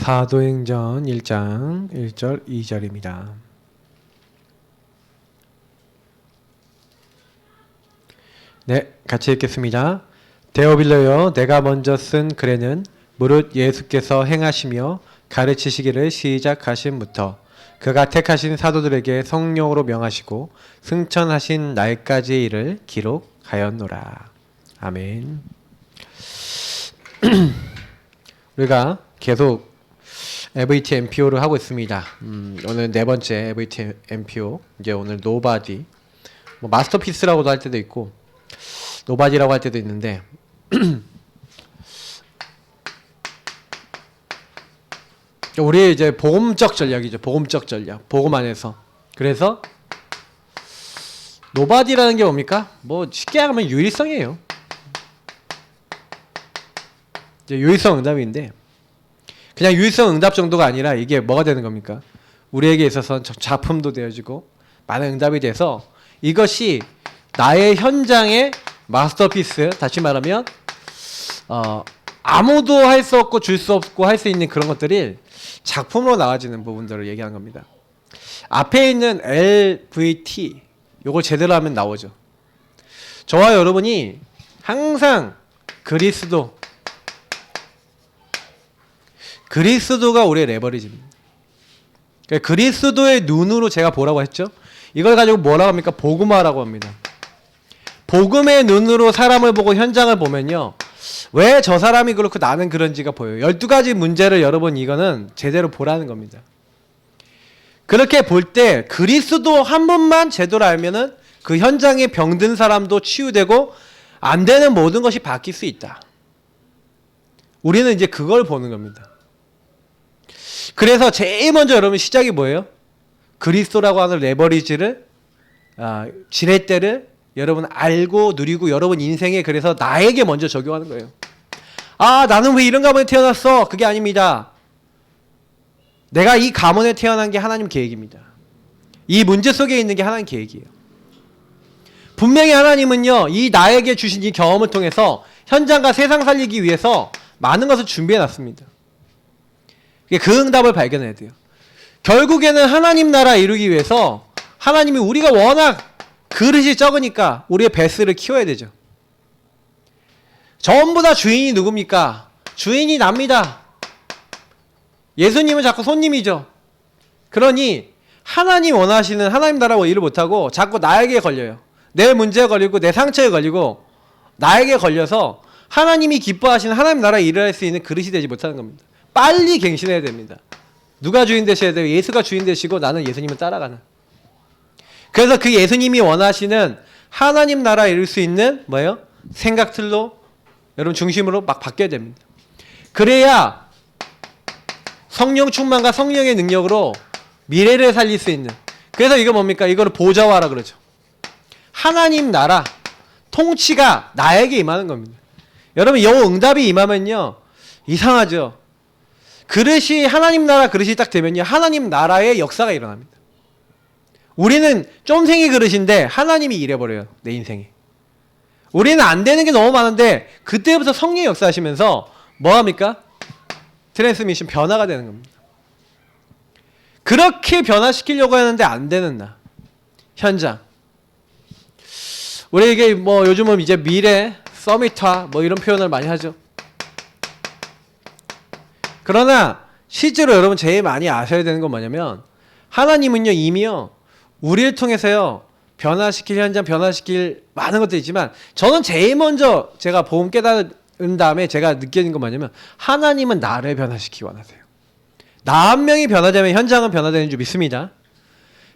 사도행전 1장 1절 2절입니다. 네, 같이 읽겠습니다. 데오빌로여, 내가 먼저 쓴 글에는 무릇 예수께서 행하시며 가르치시기를 시작하심부터 그가 택하신 사도들에게 성령으로 명하시고 승천하신 날까지의 일을 기록하였노라. 아멘. 우리가 계속 AVT MPO를 하고 있습니다. 오늘 네 번째 AVT MPO. 이제 오늘 노바디, 뭐 마스터피스라고도 할 때도 있고 노바디라고 할 때도 있는데 우리의 이제 복음적 전략이죠. 복음적 전략. 복음 안에서. 그래서 노바디라는 게 뭡니까? 뭐 쉽게 하면 유일성이에요. 이제 유일성 응답인데 그냥 유일성 응답 정도가 아니라 이게 뭐가 되는 겁니까? 우리에게 있어서 작품도 되어지고 많은 응답이 돼서 이것이 나의 현장의 마스터피스, 다시 말하면 아무도 할 수 없고 줄 수 없고 할 수 있는 그런 것들이 작품으로 나와지는 부분들을 얘기한 겁니다. 앞에 있는 LVT 요걸 제대로 하면 나오죠. 저와 여러분이 항상 그리스도가 우리의 레버리지입니다. 그리스도의 눈으로 제가 보라고 했죠. 이걸 가지고 뭐라고 합니까? 복음화라고 합니다. 복음의 눈으로 사람을 보고 현장을 보면요, 왜 저 사람이 그렇고 나는 그런지가 보여요. 12가지 문제를 여러분 이거는 제대로 보라는 겁니다. 그렇게 볼 때 그리스도 한 분만 제대로 알면은 그 현장에 병든 사람도 치유되고 안 되는 모든 것이 바뀔 수 있다. 우리는 이제 그걸 보는 겁니다. 그래서 제일 먼저 여러분 시작이 뭐예요? 그리스도라고 하는 레버리지를 지렛대를 여러분 알고 누리고 여러분 인생에 그래서 나에게 먼저 적용하는 거예요. 아, 나는 왜 이런 가문에 태어났어? 그게 아닙니다. 내가 이 가문에 태어난 게 하나님 계획입니다. 이 문제 속에 있는 게 하나님 계획이에요. 분명히 하나님은요, 이 나에게 주신 이 경험을 통해서 현장과 세상 살리기 위해서 많은 것을 준비해 놨습니다. 그 응답을 발견해야 돼요. 결국에는 하나님 나라 이루기 위해서 하나님이 우리가 워낙 그릇이 적으니까 우리의 베스를 키워야 되죠. 전부 다 주인이 누굽니까? 주인이 납니다. 예수님은 자꾸 손님이죠. 그러니 하나님 원하시는 하나님 나라 일을 못하고 자꾸 나에게 걸려요. 내 문제에 걸리고 내 상처에 걸리고 나에게 걸려서 하나님이 기뻐하시는 하나님 나라 일을 할 수 있는 그릇이 되지 못하는 겁니다. 빨리 갱신해야 됩니다. 누가 주인 되셔야 돼요? 예수가 주인 되시고 나는 예수님을 따라가는. 그래서 그 예수님이 원하시는 하나님 나라 이룰 수 있는 뭐예요? 생각들로 여러분 중심으로 막 바뀌어야 됩니다. 그래야 성령 충만과 성령의 능력으로 미래를 살릴 수 있는. 그래서 이거 뭡니까? 이거를 보좌화라 그러죠. 하나님 나라 통치가 나에게 임하는 겁니다. 여러분 이 응답이 임하면요 이상하죠. 그릇이 하나님 나라 그릇이 딱 되면요 하나님 나라의 역사가 일어납니다. 우리는 쫌생이 그릇인데 하나님이 일해버려요. 내 인생에. 우리는 안 되는 게 너무 많은데 그때부터 성령이 역사하시면서 뭐합니까? 트랜스미션 변화가 되는 겁니다. 그렇게 변화시키려고 하는데 안 되는 나 현장. 우리에게 뭐 요즘은 이제 미래 서밋화 뭐 이런 표현을 많이 하죠. 그러나 실제로 여러분 제일 많이 아셔야 되는 건 뭐냐면 하나님은요 이미요 우리를 통해서요 변화시킬 현장 변화시킬 많은 것들이 있지만 저는 제일 먼저 제가 복음 깨달은 다음에 제가 느끼는 건 뭐냐면 하나님은 나를 변화시키기 원하세요. 나 한 명이 변화되면 현장은 변화되는 줄 믿습니다.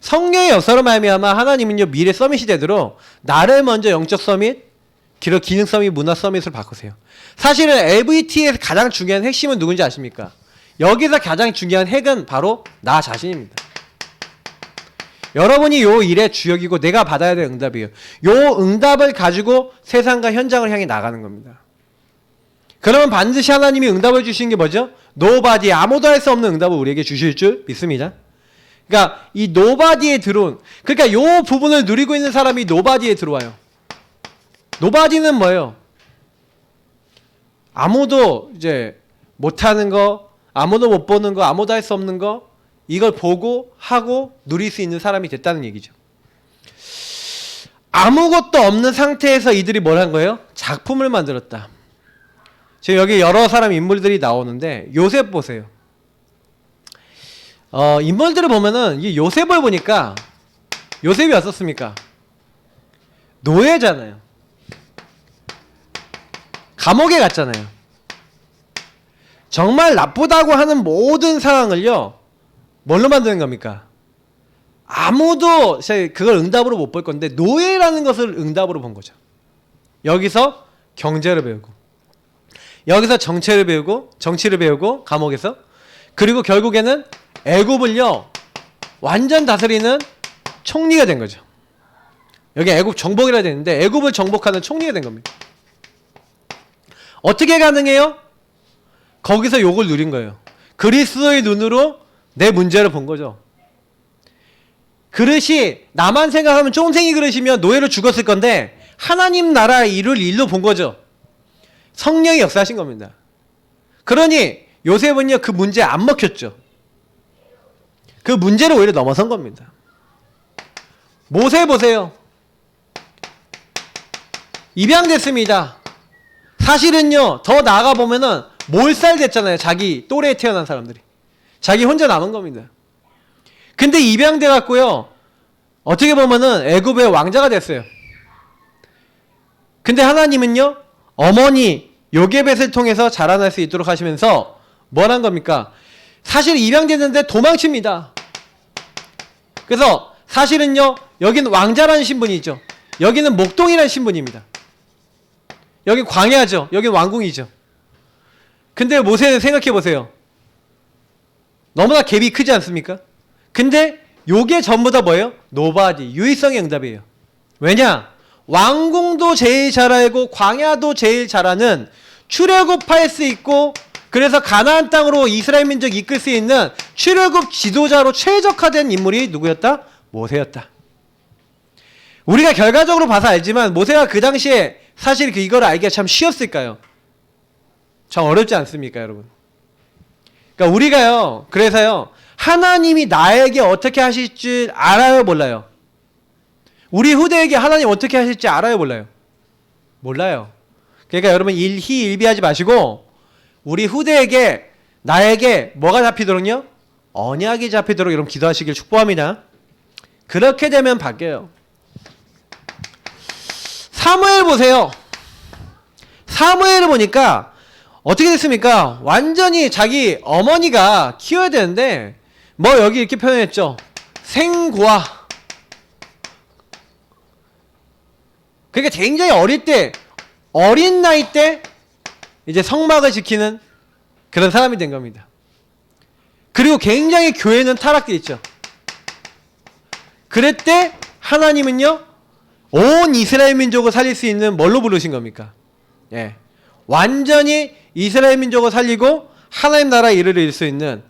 성령의 역사로 말미암아 하나님은요 미래 서밋이 되도록 나를 먼저 영적 서밋, 기능 서밋, 문화 서밋으로 바꾸세요. 사실은 LVT에서 가장 중요한 핵심은 누군지 아십니까? 여기서 가장 중요한 핵은 바로 나 자신입니다. 여러분이 요 일의 주역이고 내가 받아야 될 응답이에요. 요 응답을 가지고 세상과 현장을 향해 나가는 겁니다. 그러면 반드시 하나님이 응답을 주시는 게 뭐죠? 노바디, 아무도 할 수 없는 응답을 우리에게 주실 줄 믿습니다. 그러니까 이 노바디에 들어온, 그러니까 요 부분을 누리고 있는 사람이 노바디에 들어와요. 노바디는 뭐예요? 아무도 이제 못하는 거, 아무도 못 보는 거, 아무도 할 수 없는 거, 이걸 보고 하고 누릴 수 있는 사람이 됐다는 얘기죠. 아무것도 없는 상태에서 이들이 뭘 한 거예요? 작품을 만들었다. 지금 여기 여러 사람 인물들이 나오는데 요셉 보세요. 인물들을 보면은 이 요셉을 보니까 요셉이 어떻습니까? 노예잖아요. 감옥에 갔잖아요. 정말 나쁘다고 하는 모든 상황을요, 뭘로 만드는 겁니까? 아무도 그걸 응답으로 못 볼 건데 노예라는 것을 응답으로 본 거죠. 여기서 경제를 배우고, 여기서 정치를 배우고 감옥에서, 그리고 결국에는 애굽을요 완전 다스리는 총리가 된 거죠. 여기 애굽 정복이라 되는데 애굽을 정복하는 총리가 된 겁니다. 어떻게 가능해요? 거기서 욕을 누린 거예요. 그리스도의 눈으로 내 문제를 본 거죠. 그릇이 나만 생각하면 쫑생이 그릇이면 노예로 죽었을 건데 하나님 나라의 일을 일로 본 거죠. 성령이 역사하신 겁니다. 그러니 요셉은요 그 문제에 안 먹혔죠. 그 문제를 오히려 넘어선 겁니다. 모세 보세요. 입양됐습니다. 사실은요 더 나아가 보면은 몰살 됐잖아요. 자기 또래에 태어난 사람들이. 자기 혼자 남은 겁니다. 근데 입양돼 갖고요 어떻게 보면은 애굽의 왕자가 됐어요. 근데 하나님은요 어머니 요게벳을 통해서 자라날 수 있도록 하시면서 뭘 한 겁니까? 사실 입양됐는데 도망칩니다. 그래서 사실은요 여기는 왕자라는 신분이죠. 여기는 목동이라는 신분입니다. 여기 광야죠. 여기는 왕궁이죠. 근데 모세는 생각해 보세요. 너무나 갭이 크지 않습니까? 근데 요게 전부 다 뭐예요? 노바디, 유의성의 응답이에요. 왜냐? 왕궁도 제일 잘 알고 광야도 제일 잘하는 출애굽할 수 있고 그래서 가나안 땅으로 이스라엘 민족 이끌 수 있는 출애굽 지도자로 최적화된 인물이 누구였다? 모세였다. 우리가 결과적으로 봐서 알지만 모세가 그 당시에 사실 이걸 알기가 참 쉬웠을까요? 참 어렵지 않습니까, 여러분? 그러니까 우리가요, 그래서요, 하나님이 나에게 어떻게 하실지 알아요, 몰라요? 우리 후대에게 하나님 어떻게 하실지 알아요, 몰라요? 몰라요. 그러니까 여러분 일희일비하지 마시고 우리 후대에게 나에게 뭐가 잡히도록요? 언약이 잡히도록 여러분 기도하시길 축복합니다. 그렇게 되면 바뀌어요. 사무엘 보세요. 사무엘을 보니까 어떻게 됐습니까? 완전히 자기 어머니가 키워야 되는데 뭐 여기 이렇게 표현했죠. 생고아. 그러니까 굉장히 어릴 때 어린 나이 때 이제 성막을 지키는 그런 사람이 된 겁니다. 그리고 굉장히 교회는 타락되어 있죠. 그랬대 하나님은요 온 이스라엘 민족을 살릴 수 있는 뭘로 부르신 겁니까? 예, 완전히 이스라엘 민족을 살리고 하나님 나라에 이르를 수 있는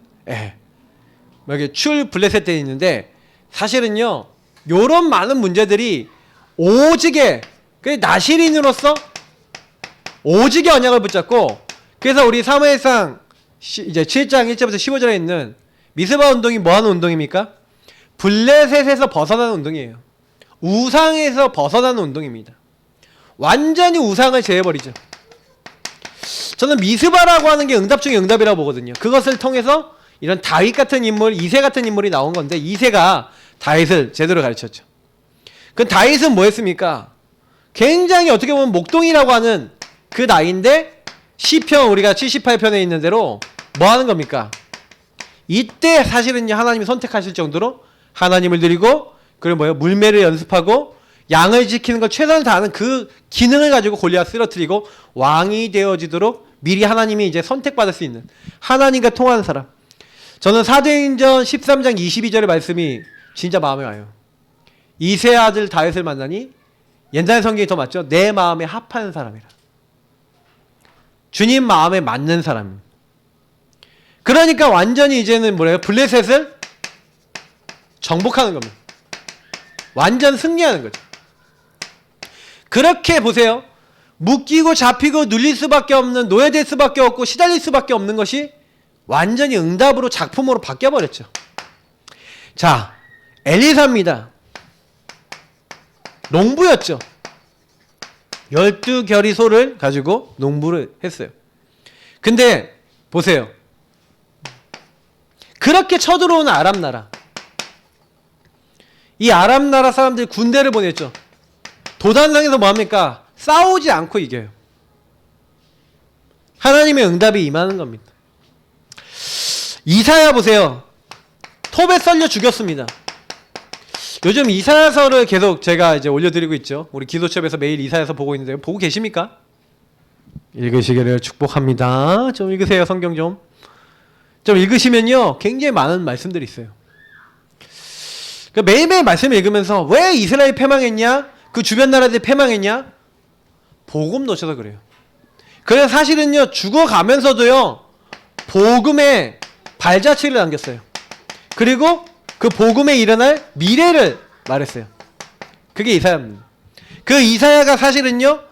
여기 출 블레셋 때 있는데 사실은요 요런 많은 문제들이 오직에 나시린으로서 오직의 언약을 붙잡고 그래서 우리 사무엘상 이제 7장 1절부터 15절에 있는 미스바 운동이 뭐하는 운동입니까? 블레셋에서 벗어나는 운동이에요. 우상에서 벗어나는 운동입니다. 완전히 우상을 제해버리죠. 저는 미스바라고 하는 게 응답 중에 응답이라고 보거든요. 그것을 통해서 이런 다윗 같은 인물, 이세 같은 인물이 나온 건데 이세가 다윗을 제대로 가르쳤죠. 그 다윗은 뭐 했습니까? 굉장히 어떻게 보면 목동이라고 하는 그 나이인데 시편 우리가 78편에 있는 대로 뭐 하는 겁니까? 이때 사실은요 하나님이 선택하실 정도로 하나님을 드리고 그리고 뭐예요? 물매를 연습하고 양을 지키는 걸 최선을 다하는 그 기능을 가지고 골리앗 쓰러뜨리고 왕이 되어지도록 미리 하나님이 이제 선택받을 수 있는 하나님과 통하는 사람. 저는 사도행전 13장 22절의 말씀이 진짜 마음에 와요. 이세 아들 다윗을 만나니 옛날 성경이 더 맞죠? 내 마음에 합하는 사람이라. 주님 마음에 맞는 사람. 그러니까 완전히 이제는 뭐래요? 블레셋을 정복하는 겁니다. 완전 승리하는 거죠. 그렇게 보세요. 묶이고 잡히고 눌릴 수밖에 없는 노예될 수밖에 없고 시달릴 수밖에 없는 것이 완전히 응답으로 작품으로 바뀌어버렸죠. 자, 엘리사입니다. 농부였죠. 12결의 소를 가지고 농부를 했어요. 근데 보세요. 그렇게 쳐들어오는 아람 나라. 이 아람 나라 사람들이 군대를 보냈죠. 도단상에서 뭐합니까? 싸우지 않고 이겨요. 하나님의 응답이 임하는 겁니다. 이사야 보세요. 톱에 썰려 죽였습니다. 요즘 이사야서를 계속 제가 이제 올려드리고 있죠. 우리 기도첩에서 매일 이사야서 보고 있는데요. 보고 계십니까? 읽으시기를 축복합니다. 좀 읽으세요. 성경 좀. 좀 읽으시면요. 굉장히 많은 말씀들이 있어요. 그러니까 매일매일 말씀을 읽으면서 왜 이스라엘이 패망했냐? 그 주변 나라들이 패망했냐? 복음 놓쳐서 그래요. 그래서 사실은요. 죽어가면서도요. 복음의 발자취를 남겼어요. 그리고 그 복음에 일어날 미래를 말했어요. 그게 이사야입니다. 그 이사야가 사실은요.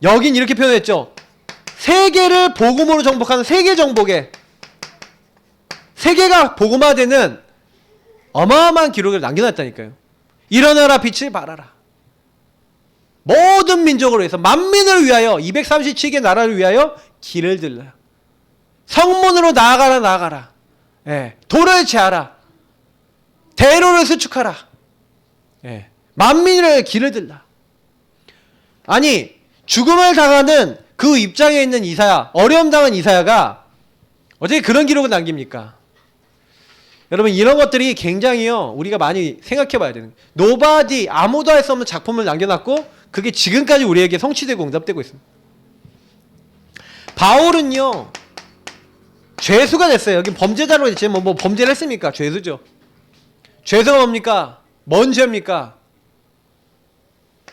여긴 이렇게 표현했죠. 세계를 복음으로 정복하는 세계 정복에 세계가 복음화되는 어마어마한 기록을 남겨놨다니까요. 일어나라 빛을 발하라. 모든 민족을 위해서 만민을 위하여 237개 나라를 위하여 길을 들라. 성문으로 나아가라 나아가라. 예, 돌을 제하라. 대로를 수축하라. 예, 만민을 길을 들라. 아니 죽음을 당하는 그 입장에 있는 이사야, 어려움 당한 이사야가 어떻게 그런 기록을 남깁니까? 여러분 이런 것들이 굉장히요 우리가 많이 생각해 봐야 되는 거예요. 노바디 아무도 할 수 없는 작품을 남겨놨고 그게 지금까지 우리에게 성취되고 응답되고 있습니다. 바울은요 죄수가 됐어요. 여기 범죄자로 됐지 뭐 범죄를 했습니까? 죄수죠. 죄수가 뭡니까? 뭔 죄입니까?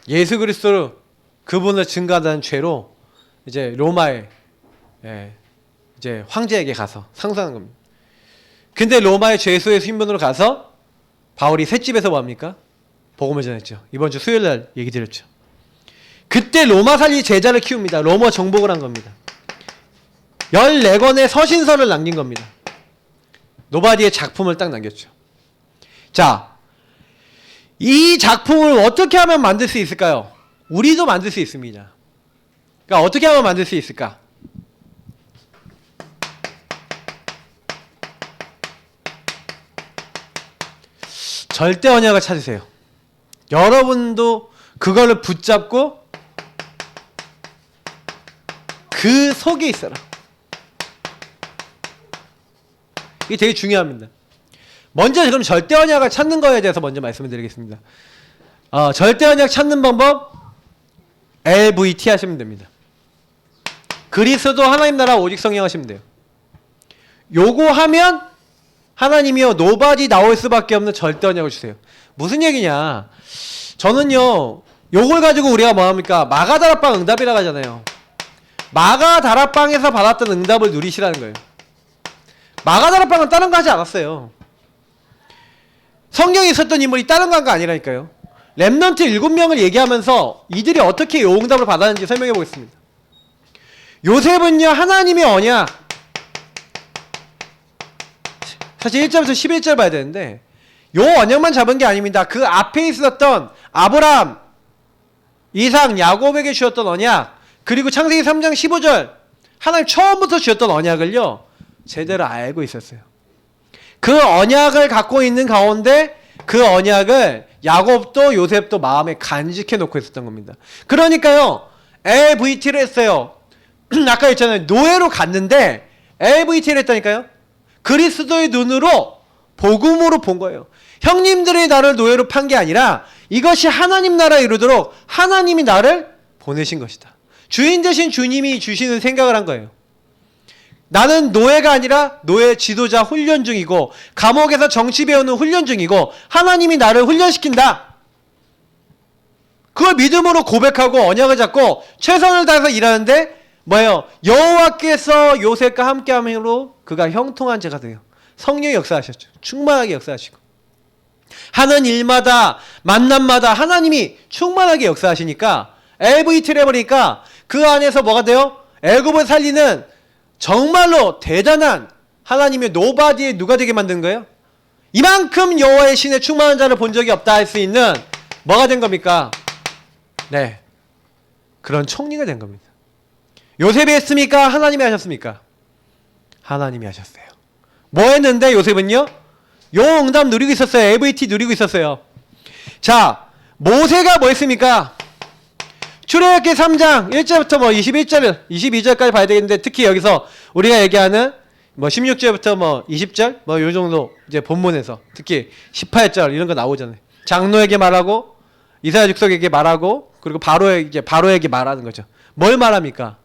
예수 그리스도로 그분을 증거하는 죄로 이제 로마의 이제 황제에게 가서 상상한 겁니다. 근데 로마의 죄수의 신분으로 가서 바울이 셋집에서 뭐합니까? 복음을 전했죠. 이번 주 수요일 날 얘기 드렸죠. 그때 로마 살리 제자를 키웁니다. 로마 정복을 한 겁니다. 14권의 서신서를 남긴 겁니다. 노바디의 작품을 딱 남겼죠. 자, 이 작품을 어떻게 하면 만들 수 있을까요? 우리도 만들 수 있습니다. 그러니까 어떻게 하면 만들 수 있을까? 절대 언약을 찾으세요. 여러분도 그거를 붙잡고 그 속에 있어라. 이게 되게 중요합니다. 먼저 그럼 절대 언약을 찾는 거에 대해서 먼저 말씀을 드리겠습니다. 절대 언약 찾는 방법 LVT 하시면 됩니다. 그리스도 하나님 나라 오직 성령 하시면 돼요. 요거 하면 하나님이요 노바디 나올 수밖에 없는 절대 언약을 주세요. 무슨 얘기냐? 저는요 요걸 가지고 우리가 뭐합니까? 마가다락방 응답이라고 하잖아요. 마가다락방에서 받았던 응답을 누리시라는 거예요. 마가다락방은 다른 거 하지 않았어요. 성경에 있었던 인물이 다른 거 한 거 아니라니까요. 렘넌트 7명을 얘기하면서 이들이 어떻게 요 응답을 받았는지 설명해 보겠습니다. 요셉은요 하나님의 언약, 사실 1절부터 11절 봐야 되는데 요 언약만 잡은 게 아닙니다. 그 앞에 있었던 아브라함, 이삭, 야곱에게 주었던 언약, 그리고 창세기 3장 15절 하나님 처음부터 주었던 언약을요 제대로 알고 있었어요. 그 언약을 갖고 있는 가운데 그 언약을 야곱도 요셉도 마음에 간직해 놓고 있었던 겁니다. 그러니까요 LVT를 했어요. 아까 했잖아요. 노예로 갔는데 LVT를 했다니까요. 그리스도의 눈으로 복음으로 본 거예요. 형님들이 나를 노예로 판 게 아니라 이것이 하나님 나라에 이르도록 하나님이 나를 보내신 것이다. 주인 대신 주님이 주시는 생각을 한 거예요. 나는 노예가 아니라 노예 지도자 훈련 중이고 감옥에서 정치 배우는 훈련 중이고 하나님이 나를 훈련시킨다. 그걸 믿음으로 고백하고 언약을 잡고 최선을 다해서 일하는데 뭐예요? 여호와께서 요셉과 함께함으로 그가 형통한 자가 돼요. 성령이 역사하셨죠. 충만하게 역사하시고 하는 일마다 만남마다 하나님이 충만하게 역사하시니까 LVT를 해버리니까 그 안에서 뭐가 돼요? 애굽을 살리는 정말로 대단한 하나님의 노바디에 누가 되게 만든 거예요? 이만큼 여호와의 신에 충만한 자를 본 적이 없다 할 수 있는 뭐가 된 겁니까? 네, 그런 총리가 된 겁니다. 요셉이 했습니까? 하나님이 하셨습니까? 하나님이 하셨어요. 뭐 했는데 요셉은요? 용응답 누리고 있었어요. AVT 누리고 있었어요. 자, 모세가 뭐 했습니까? 출애굽기 3장 1절부터 뭐 21절, 22절까지 봐야 되겠는데, 특히 여기서 우리가 얘기하는 뭐 16절부터 뭐 20절 뭐 요 정도 이제 본문에서 특히 18절 이런 거 나오잖아요. 장로에게 말하고 이스라엘 족속에게 말하고 그리고 바로에게 말하는 거죠. 뭘 말합니까?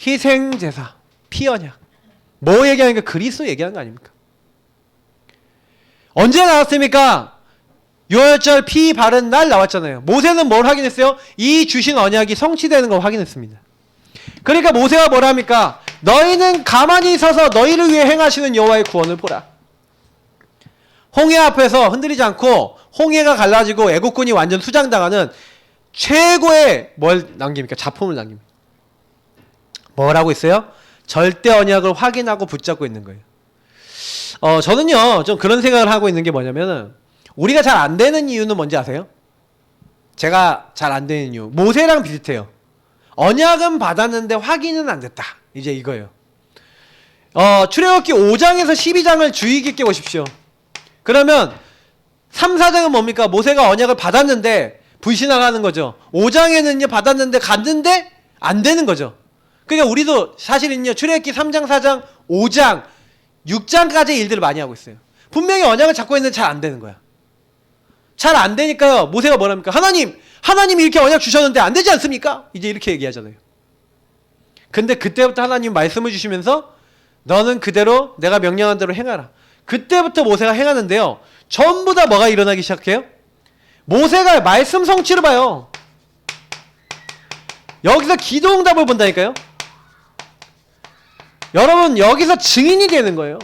희생 제사, 피 언약. 뭐 얘기하는 거? 그리스도 얘기하는 거 아닙니까? 언제 나왔습니까? 6월절 피 바른 날 나왔잖아요. 모세는 뭘 확인했어요? 이 주신 언약이 성취되는 걸 확인했습니다. 그러니까 모세가 뭐라 합니까? 너희는 가만히 서서 너희를 위해 행하시는 여호와의 구원을 보라. 홍해 앞에서 흔들리지 않고 홍해가 갈라지고 애국군이 완전 수장당하는 최고의 뭘 남깁니까? 작품을 남깁니다. 뭐라고 있어요? 절대 언약을 확인하고 붙잡고 있는 거예요. 저는요 좀 그런 생각을 하고 있는 게 뭐냐면은, 우리가 잘 안 되는 이유는 뭔지 아세요? 제가 잘 안 되는 이유, 모세랑 비슷해요. 언약은 받았는데 확인은 안 됐다. 이제 이거예요. 출애굽기 5장에서 12장을 주의 깊게 보십시오. 그러면 3, 4장은 뭡니까? 모세가 언약을 받았는데 불신앙하는 거죠. 5장에는요 받았는데 갔는데 안 되는 거죠. 그러니까 우리도 사실은요 출애굽기 3장, 4장, 5장, 6장까지의 일들을 많이 하고 있어요. 분명히 언약을 잡고 있는데 잘 안 되는 거야. 잘 안 되니까요 모세가 뭐랍니까? 하나님이 이렇게 언약 주셨는데 안 되지 않습니까? 이제 이렇게 얘기하잖아요. 근데 그때부터 하나님 말씀을 주시면서 너는 그대로 내가 명령한 대로 행하라. 그때부터 모세가 행하는데요, 전부 다 뭐가 일어나기 시작해요? 모세가 말씀 성취를 봐요. 여기서 기도응답을 본다니까요. 여러분, 여기서 증인이 되는 거예요.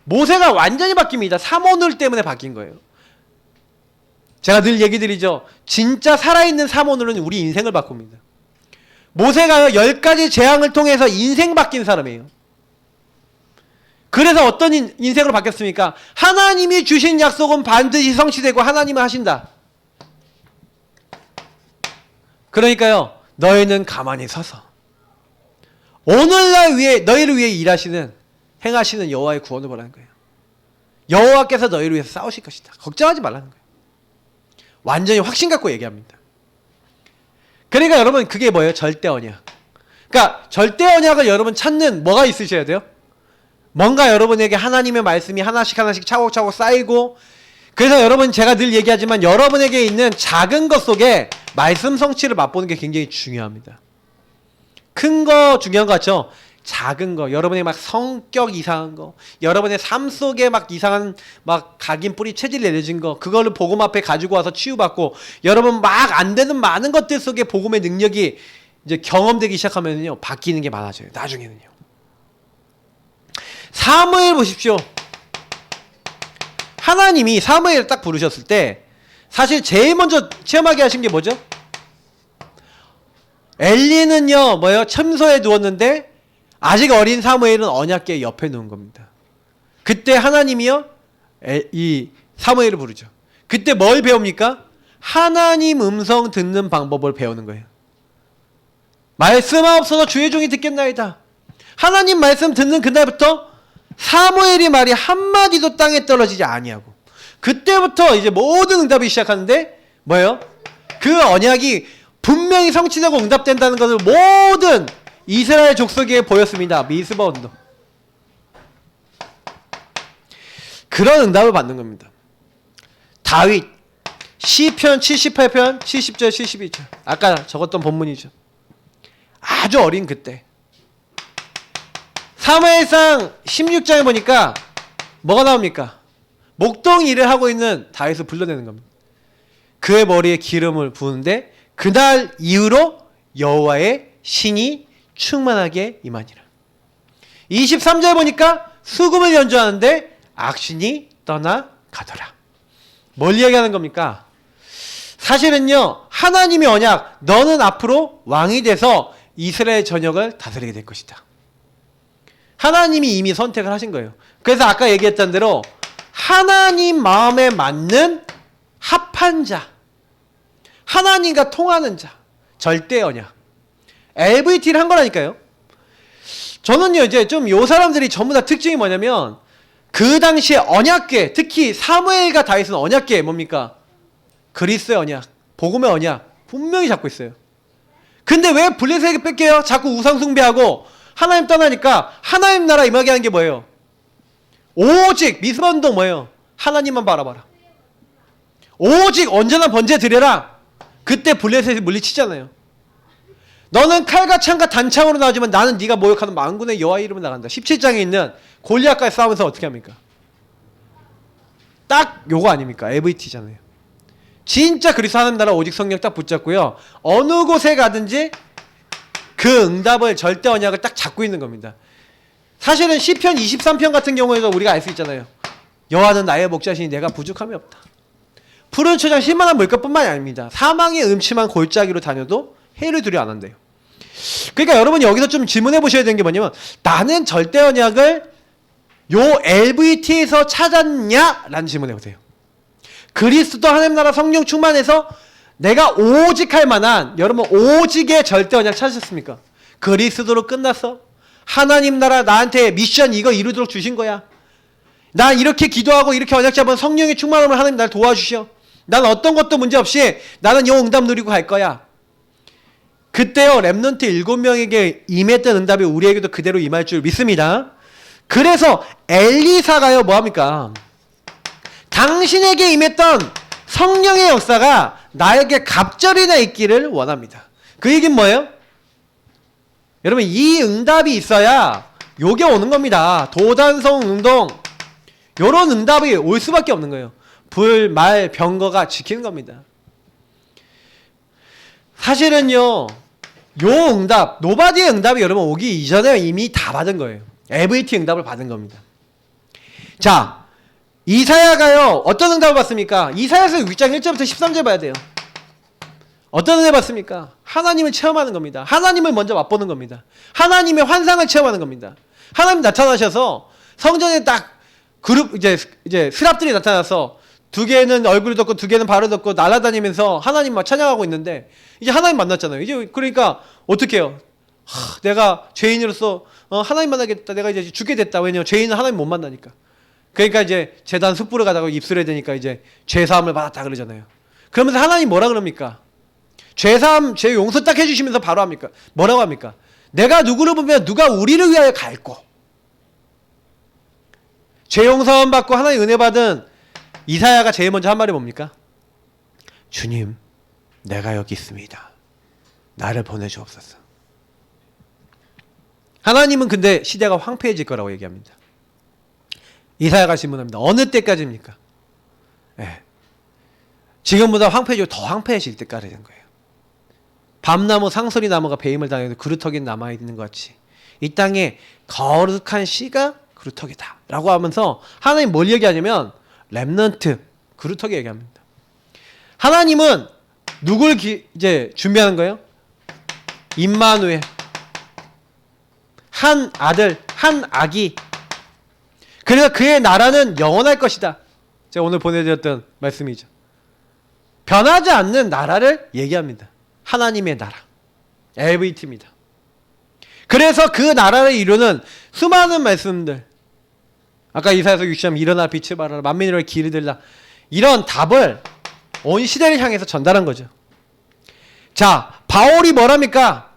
모세가 완전히 바뀝니다. 사모늘 때문에 바뀐 거예요. 제가 늘 얘기 드리죠. 진짜 살아있는 사모늘은 우리 인생을 바꿉니다. 모세가 10가지 재앙을 통해서 인생 바뀐 사람이에요. 그래서 어떤 인생으로 바뀌었습니까? 하나님이 주신 약속은 반드시 성취되고 하나님은 하신다. 그러니까요, 너희는 가만히 서서 오늘날 너희를 위해 일하시는, 행하시는 여호와의 구원을 보라는 거예요. 여호와께서 너희를 위해서 싸우실 것이다. 걱정하지 말라는 거예요. 완전히 확신 갖고 얘기합니다. 그러니까 여러분, 그게 뭐예요? 절대 언약. 그러니까 절대 언약을 여러분 찾는 뭐가 있으셔야 돼요? 뭔가 여러분에게 하나님의 말씀이 하나씩 차곡차곡 쌓이고, 그래서 여러분, 제가 늘 얘기하지만 여러분에게 있는 작은 것 속에 말씀 성취를 맛보는 게 굉장히 중요합니다. 큰 거 중요한 거 같죠? 작은 거, 여러분의 막 성격 이상한 거, 여러분의 삶 속에 막 이상한 막 각인 뿌리 체질 내려진 거, 그거를 복음 앞에 가지고 와서 치유받고, 여러분 막 안 되는 많은 것들 속에 복음의 능력이 이제 경험되기 시작하면요, 바뀌는 게 많아져요. 나중에는요. 사무엘 보십시오. 하나님이 사무엘을 딱 부르셨을 때 사실 제일 먼저 체험하게 하신 게 뭐죠? 엘리는요, 참소에 누웠는데 아직 어린 사무엘은 언약궤 옆에 누운 겁니다. 그때 하나님이요, 이 사무엘을 부르죠. 그때 뭘 배웁니까? 하나님 음성 듣는 방법을 배우는 거예요. 말씀하옵소서 주의 종이 듣겠나이다. 하나님 말씀 듣는 그날부터 사무엘이 말이 한마디도 땅에 떨어지지 아니하고, 그때부터 이제 모든 응답이 시작하는데 뭐예요? 그 언약이 분명히 성취되고 응답된다는 것을 모든 이스라엘 족속에 보였습니다. 미스바 언덕. 그런 응답을 받는 겁니다. 다윗 시편 78편 70절 72절, 아까 적었던 본문이죠. 아주 어린 그때 사무엘상 16장에 보니까 뭐가 나옵니까? 목동 일을 하고 있는 다윗을 불러내는 겁니다. 그의 머리에 기름을 부으는데 그날 이후로 여호와의 신이 충만하게 임하니라. 23절 보니까 수금을 연주하는데 악신이 떠나가더라. 뭘 얘기하는 겁니까? 사실은요, 하나님의 언약, 너는 앞으로 왕이 돼서 이스라엘 전역을 다스리게 될 것이다. 하나님이 이미 선택을 하신 거예요. 그래서 아까 얘기했던 대로 하나님 마음에 맞는 합한 자, 하나님과 통하는 자, 절대 언약, LVT를 한 거라니까요. 저는요 이제 좀 요 사람들이 전부 다 특징이 뭐냐면 그 당시에 언약궤, 특히 사무엘과 다윗은 언약궤 뭡니까? 그리스의 언약, 복음의 언약 분명히 잡고 있어요. 근데 왜 블레셋에게 뺏겨요? 자꾸 우상 숭배하고 하나님 떠나니까 하나님 나라 임하게 하는 게 뭐예요? 오직 미스번동 뭐예요? 하나님만 바라봐라. 오직 언제나 번제 드려라. 그때 블레셋이 물리치잖아요. 너는 칼과 창과 단창으로 나오지만 나는 네가 모욕하는 만군의 여호와 이름으로 나간다. 17장에 있는 골리앗과의 싸움에서 어떻게 합니까? 딱 요거 아닙니까? LVT잖아요. 진짜 그리스도 하나님 나라 오직 성령 딱 붙잡고요. 어느 곳에 가든지 그 응답을 절대 언약을 딱 잡고 있는 겁니다. 사실은 시편 23편 같은 경우에도 우리가 알 수 있잖아요. 여호와는 나의 목자시니 내가 부족함이 없다. 푸른 초장 실만한 물것뿐만이 아닙니다. 사망의 음침한 골짜기로 다녀도 해를 두려 안 한대요. 그러니까 여러분 여기서 좀 질문해 보셔야 되는 게 뭐냐면 나는 절대 언약을 요 LVT에서 찾았냐? 라는 질문해 보세요. 그리스도 하나님 나라 성령 충만해서 내가 오직 할 만한 여러분 오직의 절대 언약 찾으셨습니까? 그리스도로 끝났어? 하나님 나라 나한테 미션 이거 이루도록 주신 거야. 난 이렇게 기도하고 이렇게 언약 잡은 성령의 충만함을 하나님 날 도와주셔. 난 어떤 것도 문제없이 나는 요 응답 누리고 갈 거야. 그때요 랩넌트 7명에게 임했던 응답이 우리에게도 그대로 임할 줄 믿습니다. 그래서 엘리사가요 뭐합니까? 당신에게 임했던 성령의 역사가 나에게 갑절이나 있기를 원합니다. 그 얘기는 뭐예요? 여러분 이 응답이 있어야 요게 오는 겁니다. 도단성 운동 요런 응답이 올 수밖에 없는 거예요. 불, 말, 병거가 지키는 겁니다. 사실은요 요 응답, 노바디의 응답이 여러분 오기 이전에 이미 다 받은 거예요. LVT 응답을 받은 겁니다. 자, 이사야가요 어떤 응답을 받습니까? 이사야서 6장 1절부터 13절 봐야 돼요. 어떤 은혜 받습니까? 하나님을 체험하는 겁니다. 하나님을 먼저 맛보는 겁니다. 하나님의 환상을 체험하는 겁니다. 하나님 나타나셔서 성전에 딱 그룹 이제 스랍들이 나타나서 두 개는 얼굴을 덮고 두 개는 발을 덮고 날아다니면서 하나님 막 찬양하고 있는데 이제 하나님 만났잖아요. 이제 그러니까 어떻게 해요? 내가 죄인으로서 하나님 만나겠다. 내가 이제 죽게 됐다. 왜냐면 죄인은 하나님 못 만나니까. 그러니까 이제 제단 숯불을 가다가 입술에 대니까 이제 죄사함을 받았다 그러잖아요. 그러면서 하나님 뭐라 그럽니까? 죄사함, 죄 용서 딱 해주시면서 바로 합니까? 뭐라고 합니까? 내가 누구를 보면 누가 우리를 위하여 갈고 죄 용서함 받고 하나님 은혜 받은 이사야가 제일 먼저 한 말이 뭡니까? 주님, 내가 여기 있습니다. 나를 보내주옵소서. 하나님은 근데 시대가 황폐해질 거라고 얘기합니다. 이사야가 질문합니다. 어느 때까지입니까? 네. 지금보다 황폐해지고 더 황폐해질 때까지 된 거예요. 밤나무 상소리 나무가 배임을 당해도 그루터기는 남아있는 것 같이 이 땅에 거룩한 씨가 그루터기다 라고 하면서 하나님 뭘 얘기하냐면 랩넌트 그루터기 얘기합니다. 하나님은 누굴 이제 준비하는 거예요? 임마누엘 한 아들 한 아기 그래서 그의 나라는 영원할 것이다. 제가 오늘 보내드렸던 말씀이죠. 변하지 않는 나라를 얘기합니다. 하나님의 나라 LVT입니다. 그래서 그 나라를 이루는 수많은 말씀들 아까 이사야서 60장 일어나 빛을 발하라 만민을 길이 들라 이런 답을 온 시대를 향해서 전달한 거죠. 자 바울이 뭐랍니까?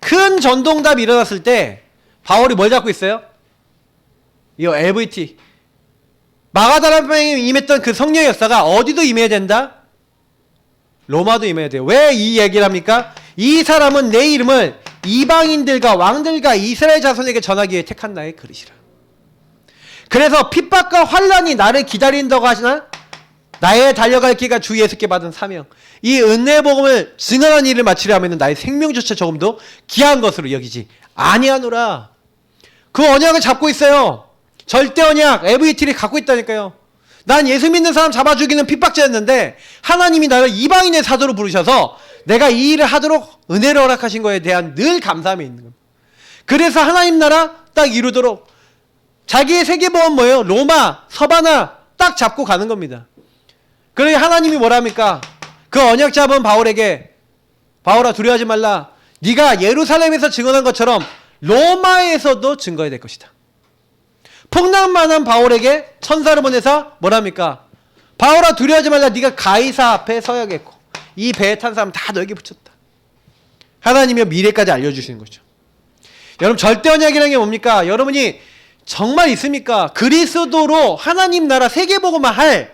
큰 전동답이 일어났을 때 바울이 뭘 잡고 있어요? 이 LVT 마가다라방에 임했던 그 성령의 역사가 어디도 임해야 된다? 로마도 임해야 돼요. 왜 이 얘기를 합니까? 이 사람은 내 이름을 이방인들과 왕들과 이스라엘 자손에게 전하기 위해 택한 나의 그릇이라. 그래서 핍박과 환란이 나를 기다린다고 하시나 나의 달려갈 길과 주 예수께 받은 사명 이 은혜의 복음을 증언한 일을 마치려 하면 나의 생명조차 조금도 귀한 것으로 여기지 아니하노라. 그 언약을 잡고 있어요. 절대 언약 LVT를 갖고 있다니까요. 난 예수 믿는 사람 잡아 죽이는 핍박자였는데 하나님이 나를 이방인의 사도로 부르셔서 내가 이 일을 하도록 은혜를 허락하신 거에 대한 늘 감사함이 있는 겁니다. 그래서 하나님 나라 딱 이루도록 자기의 세계보험 뭐예요? 로마, 서바나 딱 잡고 가는 겁니다. 그래 하나님이 뭐랍니까? 그 언약 잡은 바울에게 바울아 두려워하지 말라. 네가 예루살렘에서 증언한 것처럼 로마에서도 증거해야 될 것이다. 풍랑만한 바울에게 천사를 보내서 뭐랍니까? 바울아 두려워하지 말라. 네가 가이사 앞에 서야겠고 이 배에 탄 사람 다 너에게 붙였다. 하나님이 미래까지 알려주시는 거죠. 여러분 절대 언약이라는 게 뭡니까? 여러분이 정말 있습니까? 그리스도로 하나님 나라 세계복음만 할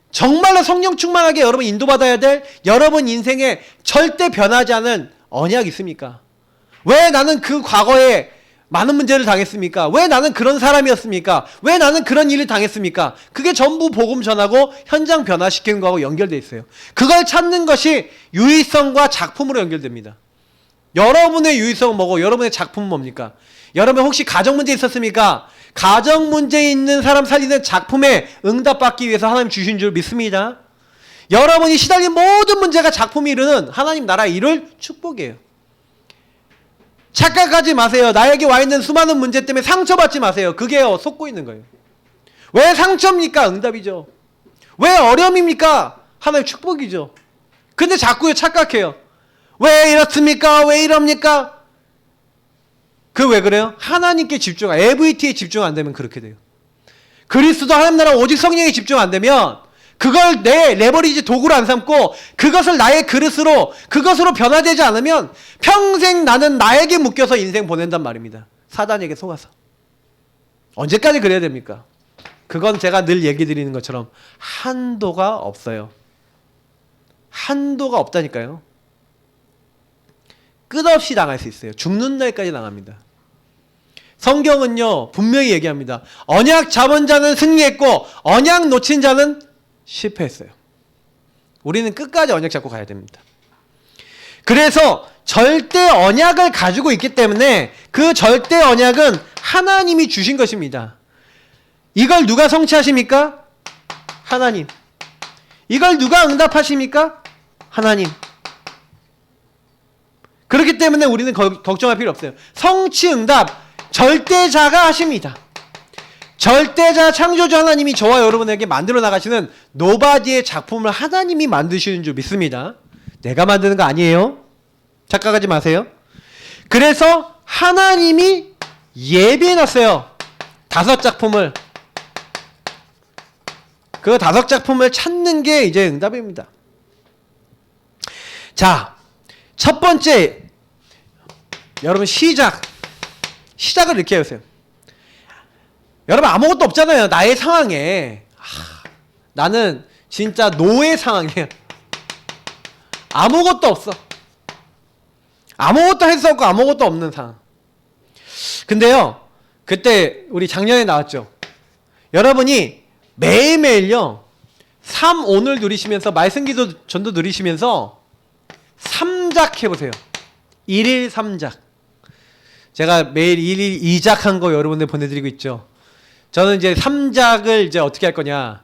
정말로 성령 충만하게 여러분 인도받아야 될 여러분 인생에 절대 변하지 않은 언약 있습니까? 왜 나는 그 과거에 많은 문제를 당했습니까? 왜 나는 그런 사람이었습니까? 왜 나는 그런 일을 당했습니까? 그게 전부 복음 전하고 현장 변화시키는 거하고 연결되어 있어요. 그걸 찾는 것이 유의성과 작품으로 연결됩니다. 여러분의 유의성은 뭐고 여러분의 작품은 뭡니까? 여러분 혹시 가정 문제 있었습니까? 가정 문제 있는 사람 살리는 작품에 응답받기 위해서 하나님 주신 줄 믿습니다. 여러분이 시달린 모든 문제가 작품이 이루는 하나님 나라에 이룰 축복이에요. 착각하지 마세요. 나에게 와 있는 수많은 문제 때문에 상처받지 마세요. 그게 속고 있는 거예요. 왜 상처입니까? 응답이죠. 왜 어려움입니까? 하나님의 축복이죠. 근데 자꾸 착각해요. 왜 이렇습니까? 왜 이럽니까? 그 왜 그래요? 하나님께 집중, EVT에 집중 안 되면 그렇게 돼요. 그리스도 하나님 나라 오직 성령에 집중 안 되면 그걸 내 레버리지 도구로 안 삼고 그것을 나의 그릇으로 그것으로 변화되지 않으면 평생 나는 나에게 묶여서 인생 보낸단 말입니다. 사단에게 속아서. 언제까지 그래야 됩니까? 그건 제가 늘 얘기 드리는 것처럼 한도가 없어요. 한도가 없다니까요. 끝없이 당할 수 있어요. 죽는 날까지 당합니다. 성경은요 분명히 얘기합니다. 언약 잡은 자는 승리했고 언약 놓친 자는 실패했어요. 우리는 끝까지 언약 잡고 가야 됩니다. 그래서 절대 언약을 가지고 있기 때문에 그 절대 언약은 하나님이 주신 것입니다. 이걸 누가 성취하십니까? 하나님. 이걸 누가 응답하십니까? 하나님. 그렇기 때문에 우리는 걱정할 필요 없어요. 성취 응답 절대자가 하십니다. 절대자 창조주 하나님이 저와 여러분에게 만들어 나가시는 노바디의 작품을 하나님이 만드시는 줄 믿습니다. 내가 만드는 거 아니에요. 착각하지 마세요. 그래서 하나님이 예비해놨어요. 5작품을. 그 5작품을 찾는 게 이제 응답입니다. 자, 첫 번째 여러분 시작을 이렇게 해보세요. 여러분 아무것도 없잖아요. 나의 상황에 나는 진짜 노예 상황이에요. 아무것도 없어. 아무것도 할 수 없고 아무것도 없는 상황. 근데요 그때 우리 작년에 나왔죠. 여러분이 매일매일요 삶 오늘 누리시면서 말씀기도 전도 누리시면서 3작 해보세요. 1일 3작. 제가 매일 1일 2작 한 거 여러분들 보내드리고 있죠. 저는 이제 3작을 이제 어떻게 할 거냐.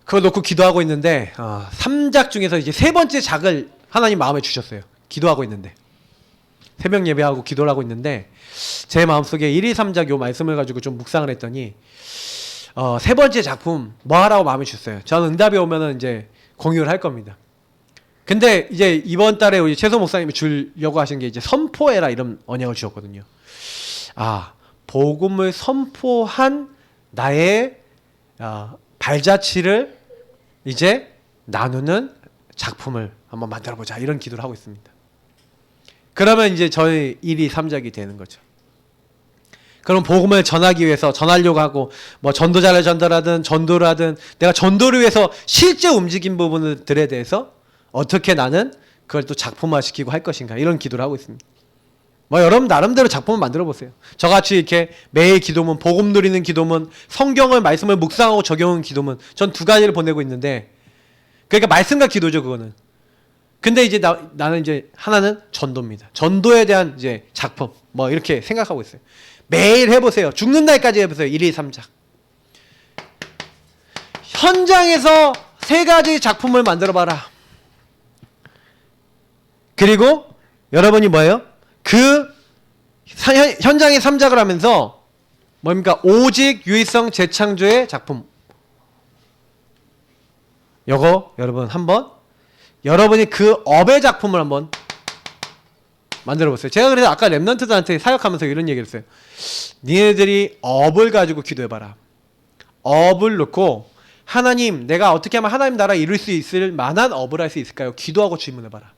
그걸 놓고 기도하고 있는데, 3작 중에서 이제 3번째 작을 하나님 마음에 주셨어요. 기도하고 있는데. 새벽 예배하고 기도를 하고 있는데, 제 마음속에 1일 3작 요 말씀을 가지고 좀 묵상을 했더니, 3번째 작품 뭐 하라고 마음에 주셨어요. 저는 응답이 오면은 이제 공유를 할 겁니다. 근데 이제 이번 달에 우리 최소 목사님이 주려고 하신 게 이제 선포해라 이런 언약을 주셨거든요. 복음을 선포한 나의 발자취를 이제 나누는 작품을 한번 만들어보자 이런 기도를 하고 있습니다. 그러면 이제 저희 1이 3작이 되는 거죠. 그럼 복음을 전하기 위해서 전하려고 하고 뭐 전도자를 전달하든 전도를 하든 내가 전도를 위해서 실제 움직인 부분들에 대해서 어떻게 나는 그걸 또 작품화시키고 할 것인가 이런 기도를 하고 있습니다. 뭐 여러분 나름대로 작품을 만들어 보세요. 저같이 이렇게 매일 기도문, 복음 누리는 기도문, 성경을 말씀을 묵상하고 적용하는 기도문 전 2가지를 보내고 있는데 그러니까 말씀과 기도죠 그거는. 근데 이제 나는 이제 하나는 전도입니다. 전도에 대한 이제 작품 뭐 이렇게 생각하고 있어요. 매일 해보세요. 죽는 날까지 해보세요. 1일 3작. 현장에서 3가지 작품을 만들어봐라. 그리고 여러분이 뭐예요? 그 현장에 삼작을 하면서 뭡니까? 오직 유의성 재창조의 작품. 요거 여러분 한번 여러분이 그 업의 작품을 한번 만들어 보세요. 제가 그래서 아까 랩런트들한테 사역하면서 이런 얘기를 했어요. 니네들이 업을 가지고 기도해봐라. 업을 놓고 하나님, 내가 어떻게 하면 하나님 나라 이룰 수 있을 만한 업을 할 수 있을까요? 기도하고 질문해봐라.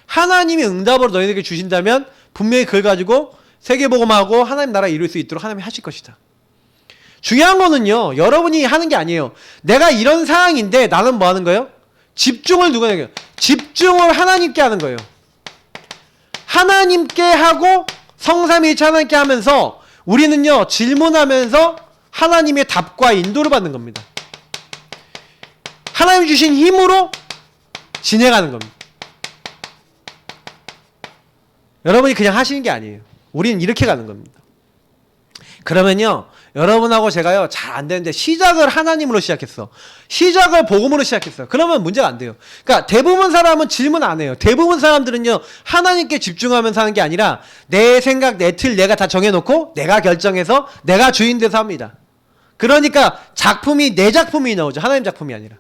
하나님이 응답으로 너희에게 주신다면 분명히 그걸 가지고 세계복음하고 하나님 나라 이룰 수 있도록 하나님이 하실 것이다. 중요한 거는요, 여러분이 하는 게 아니에요. 내가 이런 상황인데 나는 뭐 하는 거예요? 집중을 누가 해요? 집중을 하나님께 하는 거예요. 하나님께 하고 성삼위일체 하나님께 하면서 우리는요, 질문하면서 하나님의 답과 인도를 받는 겁니다. 하나님 주신 힘으로 진행하는 겁니다. 여러분이 그냥 하시는 게 아니에요. 우리는 이렇게 가는 겁니다. 그러면요, 여러분하고 제가요, 잘 안 되는데 시작을 하나님으로 시작했어. 시작을 복음으로 시작했어요. 그러면 문제가 안 돼요. 그러니까 대부분 사람은 질문 안 해요. 대부분 사람들은요, 하나님께 집중하면서 하는 게 아니라 내 생각, 내 틀 내가 다 정해놓고 내가 결정해서 내가 주인 돼서 합니다. 그러니까 작품이 내 작품이 나오죠. 하나님 작품이 아니라.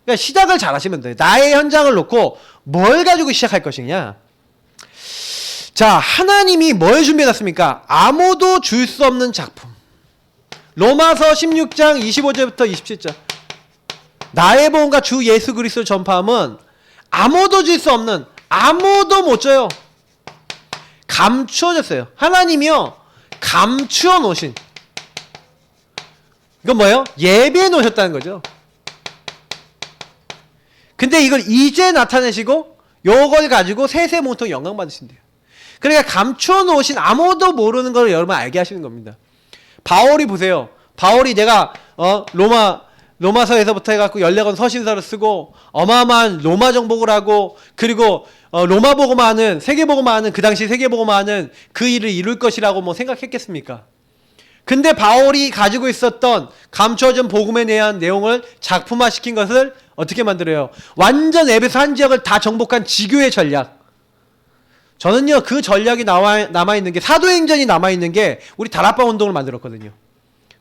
그러니까 시작을 잘 하시면 돼요. 나의 현장을 놓고 뭘 가지고 시작할 것이냐. 자, 하나님이 뭘 준비해놨습니까? 아무도 줄 수 없는 작품. 로마서 16장 25절부터 27절. 나의 복음과 주 예수 그리스도 전파함은 아무도 줄 수 없는, 아무도 못 줘요. 감추어졌어요. 하나님이요, 감추어 놓으신. 이건 뭐예요? 예배해 놓으셨다는 거죠. 근데 이걸 이제 나타내시고 요걸 가지고 세세모통 영광 받으신대요. 그러니까 감추어 놓으신 아무도 모르는 걸 여러분 알게 하시는 겁니다. 바울이 보세요. 바울이 내가 로마서에서부터 해갖고 14권 서신서를 쓰고 어마어마한 로마 정복을 하고 그리고 로마 복음화하는 세계 복음화하는 그 당시 세계 복음화하는 그 일을 이룰 것이라고 뭐 생각했겠습니까? 근데 바울이 가지고 있었던 감춰진 복음에 대한 내용을 작품화시킨 것을 어떻게 만들어요? 완전 에베소 한 지역을 다 정복한 지교의 전략. 저는요, 그 전략이 남아있는 게, 사도행전이 남아있는 게 우리 다락방 운동을 만들었거든요.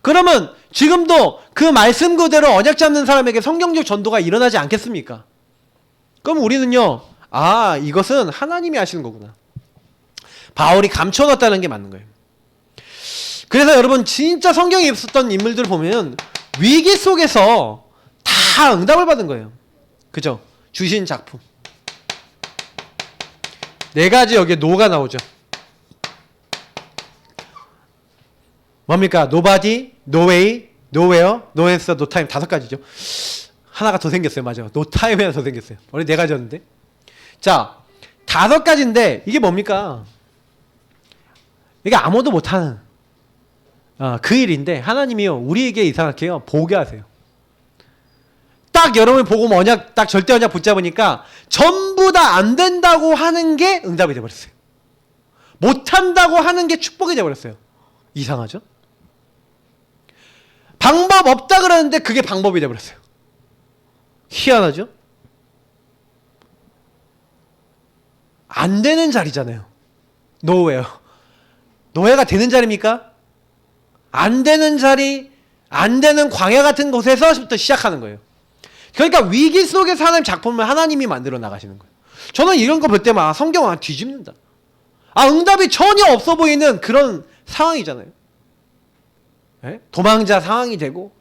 그러면 지금도 그 말씀 그대로 언약 잡는 사람에게 성경적 전도가 일어나지 않겠습니까? 그럼 우리는요, 아, 이것은 하나님이 하시는 거구나. 바울이 감춰놨다는 게 맞는 거예요. 그래서 여러분, 진짜 성경에 있었던 인물들을 보면 위기 속에서 다 응답을 받은 거예요. 그죠? 주신 작품. 네 가지 여기에 노가 나오죠. 뭡니까? nobody, no way, nowhere, no answer, no time. 5가지죠. 하나가 더 생겼어요. 맞아. no time이 하나 더 생겼어요. 원래 4가지였는데. 자, 5가지인데 이게 뭡니까? 이게 아무도 못하는 그 일인데 하나님이요, 우리에게 이상하게요, 보게 하세요. 딱 여러분이 보고 언약, 딱 절대 언약 붙잡으니까 전부 다 안 된다고 하는 게 응답이 돼버렸어요. 못한다고 하는 게 축복이 돼버렸어요. 이상하죠? 방법 없다 그러는데 그게 방법이 돼버렸어요. 희한하죠? 안 되는 자리잖아요. 노예요. 노예가 되는 자리입니까? 안 되는 자리, 안 되는 광야 같은 곳에서부터 시작하는 거예요. 그러니까 위기 속에서 하나님 작품을 하나님이 만들어 나가시는 거예요. 저는 이런 거 볼 때마다 성경을 뒤집는다. 응답이 전혀 없어 보이는 그런 상황이잖아요. 네? 도망자 상황이 되고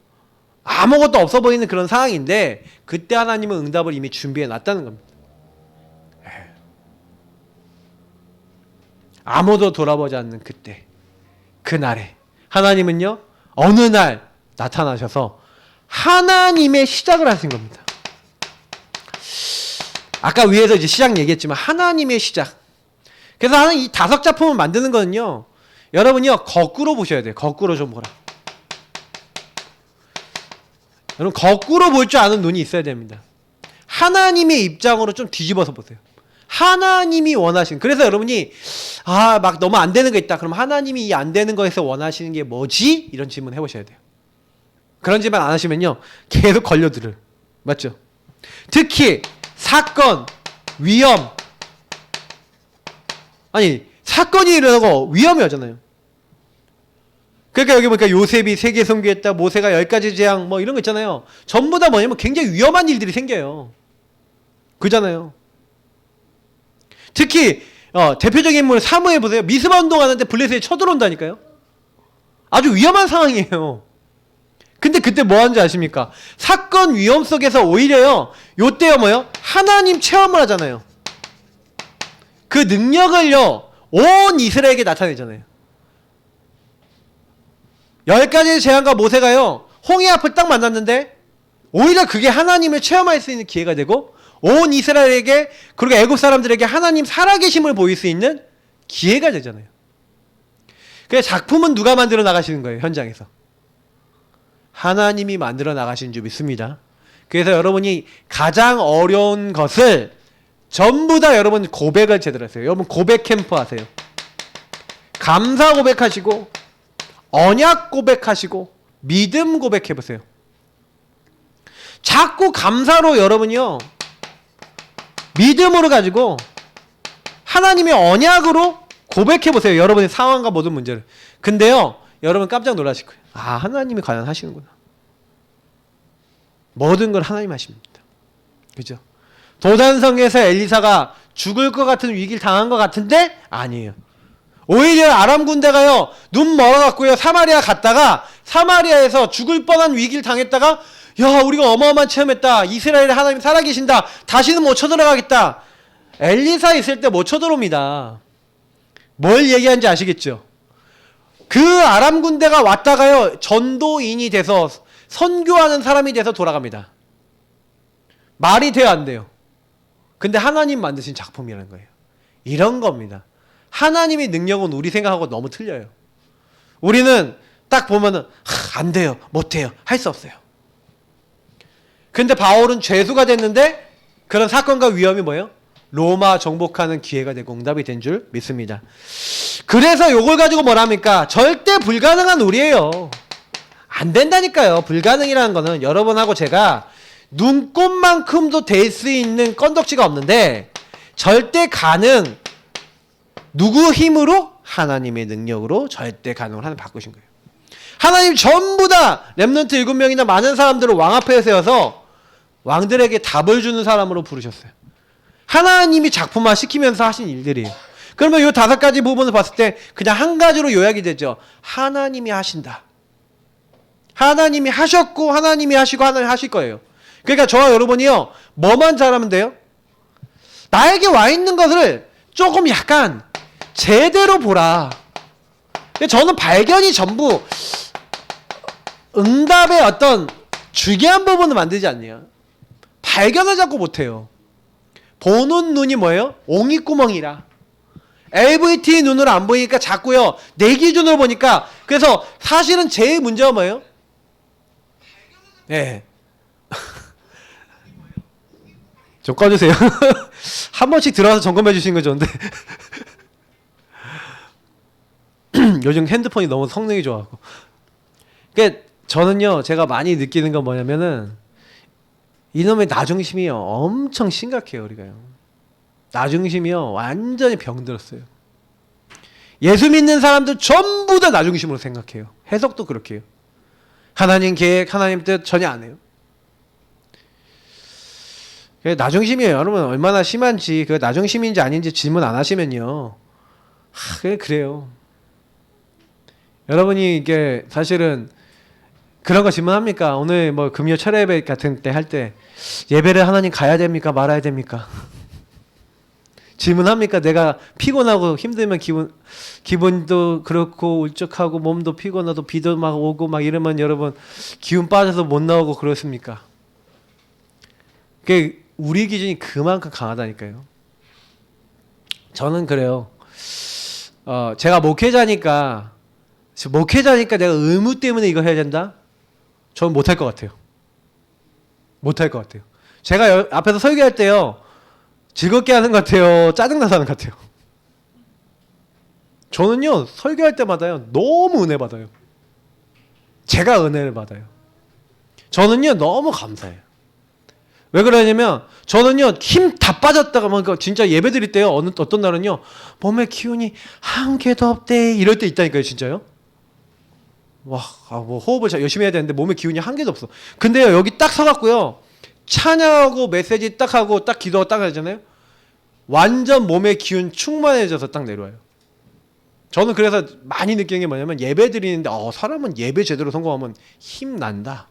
아무것도 없어 보이는 그런 상황인데 그때 하나님은 응답을 이미 준비해 놨다는 겁니다. 네. 아무도 돌아보지 않는 그때, 그날에 하나님은요, 어느 날 나타나셔서 하나님의 시작을 하신 겁니다. 아까 위에서 이제 시작 얘기했지만 하나님의 시작. 그래서 하나님 이 5작품을 만드는 거는요, 여러분이요, 거꾸로 보셔야 돼요. 거꾸로 좀 보라. 여러분, 거꾸로 볼 줄 아는 눈이 있어야 됩니다. 하나님의 입장으로 좀 뒤집어서 보세요. 하나님이 원하시는, 그래서 여러분이 막 너무 안 되는 거 있다. 그럼 하나님이 이 안 되는 거에서 원하시는 게 뭐지? 이런 질문 해보셔야 돼요. 그런 질문 안 하시면요, 계속 걸려들어요. 맞죠? 특히 사건, 위험, 아니 사건이 일어나고 위험이 오잖아요. 그러니까 여기 보니까 요셉이 세계 선교했다, 모세가 10가지 재앙 뭐 이런 거 있잖아요. 전부 다 뭐냐면 굉장히 위험한 일들이 생겨요. 그잖아요. 특히 대표적인 인물 사무엘 보세요. 미스바 운동하는데 블레셋이 쳐들어온다니까요. 아주 위험한 상황이에요. 근데 그때 뭐 하는지 아십니까? 사건 위험 속에서 오히려요, 요때요 뭐요? 하나님 체험을 하잖아요. 그 능력을요 온 이스라엘에게 나타내잖아요. 10가지 재앙과 모세가요 홍해 앞을 딱 만났는데 오히려 그게 하나님을 체험할 수 있는 기회가 되고 온 이스라엘에게, 그리고 애굽 사람들에게 하나님 살아계심을 보일 수 있는 기회가 되잖아요. 그래서 작품은 누가 만들어 나가시는 거예요? 현장에서 하나님이 만들어 나가시는 줄 믿습니다. 그래서 여러분이 가장 어려운 것을 전부 다 여러분 고백을 제대로 하세요. 여러분 고백 캠프 하세요. 감사 고백하시고 언약 고백하시고 믿음 고백해보세요. 자꾸 감사로 여러분이요 믿음으로 가지고 하나님의 언약으로 고백해보세요. 여러분의 상황과 모든 문제를. 근데요 여러분 깜짝 놀라실 거예요. 아, 하나님이 과연 하시는구나. 모든 걸 하나님 하십니다. 그죠? 도단성에서 엘리사가 죽을 것 같은 위기를 당한 것 같은데 아니에요. 오히려 아람 군대가요 눈 멀어갖고요 사마리아 갔다가 사마리아에서 죽을 뻔한 위기를 당했다가 야, 우리가 어마어마한 체험했다. 이스라엘에 하나님 살아계신다. 다시는 못 쳐들어가겠다. 엘리사 있을 때 못 쳐들어옵니다. 뭘 얘기하는지 아시겠죠? 그 아람 군대가 왔다가요 전도인이 돼서 선교하는 사람이 돼서 돌아갑니다. 말이 돼요, 안 돼요? 근데 하나님 만드신 작품이라는 거예요. 이런 겁니다. 하나님의 능력은 우리 생각하고 너무 틀려요. 우리는 딱 보면은 안 돼요, 못 해요, 할 수 없어요. 근데 바울은 죄수가 됐는데 그런 사건과 위험이 뭐예요? 로마 정복하는 기회가 되고 응답이 된 줄 믿습니다. 그래서 요걸 가지고 뭐랍니까? 절대 불가능한 우리예요. 안 된다니까요. 불가능이라는 거는 여러분하고 제가 눈꼽만큼도 될 수 있는 건덕지가 없는데 절대 가능, 누구 힘으로? 하나님의 능력으로 절대 가능을 하나님 바꾸신 거예요. 하나님 전부 다 렘넌트 7명이나 많은 사람들을 왕 앞에 세워서 왕들에게 답을 주는 사람으로 부르셨어요. 하나님이 작품화 시키면서 하신 일들이에요. 그러면 이 5가지 부분을 봤을 때 그냥 한 가지로 요약이 되죠. 하나님이 하신다. 하나님이 하셨고 하나님이 하시고 하나님이 하실 거예요. 그러니까 저와 여러분이요 뭐만 잘하면 돼요? 나에게 와 있는 것을 조금 약간 제대로 보라. 저는 발견이 전부 응답의 어떤 중요한 부분을 만들지 않네요. 발견을 자꾸 못해요. 보는 눈이 뭐예요? 옹이구멍이라. LVT 눈으로 안 보이니까 자꾸요 내 기준으로 보니까. 그래서 사실은 제일 문제가 뭐예요? 네. 좀 꺼주세요. 한 번씩 들어와서 점검해 주시는 거 좋은데. 요즘 핸드폰이 너무 성능이 좋아갖고. 그러니까 저는요 제가 많이 느끼는 건 뭐냐면은 이놈의 나중심이요 엄청 심각해요. 우리가요 나중심이요 완전히 병들었어요. 예수 믿는 사람들 전부 다 나중심으로 생각해요. 해석도 그렇게 해요. 하나님 계획, 하나님 뜻 전혀 안 해요. 나중심이에요. 여러분 얼마나 심한지, 그 나중심인지 아닌지 질문 안 하시면요 그래요. 여러분이 이게 사실은 그런 거 질문합니까? 오늘 뭐 금요 철야 예배 같은 때 할 때 예배를 하나님 가야 됩니까? 말아야 됩니까? 질문합니까? 내가 피곤하고 힘들면 기분도 그렇고 울적하고 몸도 피곤하고 비도 막 오고 막 이러면 여러분 기운 빠져서 못 나오고 그렇습니까? 그게 우리 기준이 그만큼 강하다니까요. 저는 그래요. 제가 목회자니까 내가 의무 때문에 이거 해야 된다? 저는 못할 것 같아요. 못할 것 같아요. 제가 앞에서 설교할 때요 즐겁게 하는 것 같아요? 짜증나서 하는 것 같아요? 저는요 설교할 때마다요 너무 은혜 받아요. 제가 은혜를 받아요. 저는요 너무 감사해요. 왜 그러냐면 저는요 힘 다 빠졌다가 막 진짜 예배 드릴 때요 어떤 날은요 몸에 기운이 한 개도 없대 이럴 때 있다니까요 진짜요. 와, 뭐 호흡을 열심히 해야 되는데 몸에 기운이 한 개도 없어. 근데요 여기 딱 서갖고요 찬양하고 메시지 딱 하고 딱 기도하고 딱 하잖아요. 완전 몸에 기운 충만해져서 딱 내려와요. 저는 그래서 많이 느끼는 게 뭐냐면 예배 드리는데 사람은 예배 제대로 성공하면 힘 난다.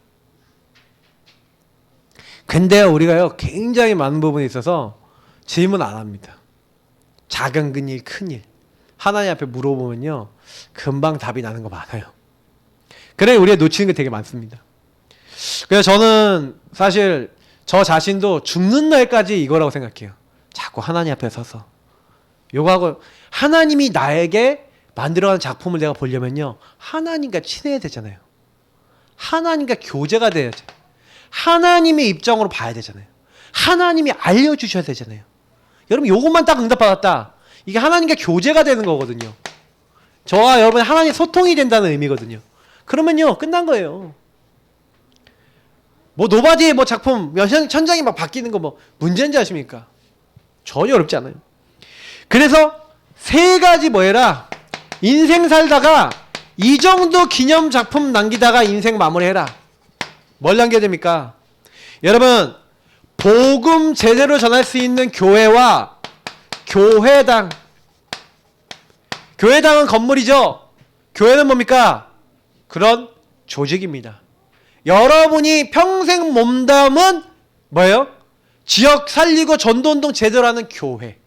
근데 우리가요 굉장히 많은 부분에 있어서 질문 안 합니다. 작은 일, 큰 일 하나님 앞에 물어보면요 금방 답이 나는 거 많아요. 그래 우리가 놓치는 게 되게 많습니다. 그래서 저는 사실 저 자신도 죽는 날까지 이거라고 생각해요. 자꾸 하나님 앞에 서서 요거하고 하나님이 나에게 만들어가는 작품을 내가 보려면요 하나님과 친해야 되잖아요. 하나님과 교제가 돼야죠. 하나님의 입장으로 봐야 되잖아요. 하나님이 알려주셔야 되잖아요. 여러분 요것만 딱 응답받았다 이게 하나님과 교제가 되는 거거든요. 저와 여러분 하나님 소통이 된다는 의미거든요. 그러면요 끝난 거예요. 뭐 노바디의 뭐 작품 천장이 막 바뀌는 거 뭐 문제인지 아십니까? 전혀 어렵지 않아요. 그래서 세 가지 뭐 해라. 인생 살다가 이 정도 기념 작품 남기다가 인생 마무리해라. 뭘 남겨야 됩니까? 여러분 복음 제대로 전할 수 있는 교회와 교회당. 교회당은 건물이죠. 교회는 뭡니까? 그런 조직입니다. 여러분이 평생 몸담은 뭐예요? 지역 살리고 전도운동 제대로 하는 교회.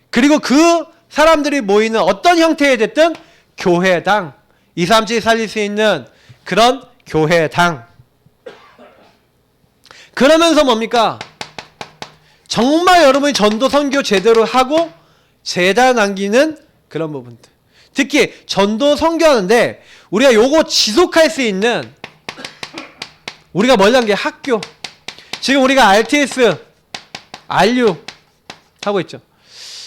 그리고 그 사람들이 모이는 어떤 형태에 됐든 교회당. 237 살릴 수 있는 그런 교회당. 그러면서 뭡니까? 정말 여러분이 전도 선교 제대로 하고 재단 남기는 그런 부분들. 특히 전도 선교하는데 우리가 요거 지속할 수 있는 우리가 뭘 남겨? 학교. 지금 우리가 RTS, RU 하고 있죠.